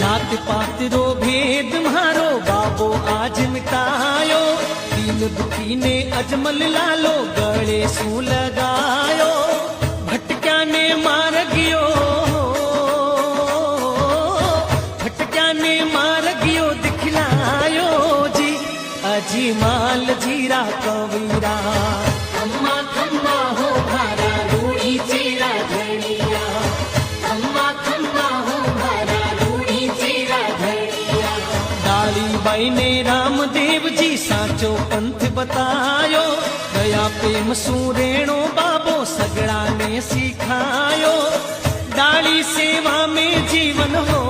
जात पात रो भेद मारो बाबो आज मिटायो दीन दुखी ने अजमल लालो गले शू लगायो भटक्या ने मार गयो दिखलायो जी अजी माल जीरा कवीरा खम्मा खम्मा हो भारा रूढ़ी चेरा धड़िया खम्मा खम्मा हो भारा रूढ़ी चेरा धड़िया डाली बाई ने रामदेव जी साचो पंथ बतायो दया प्रेम सूरेणो बाबो सगड़ा ने सिखायो डाली सेवा में जीवन हो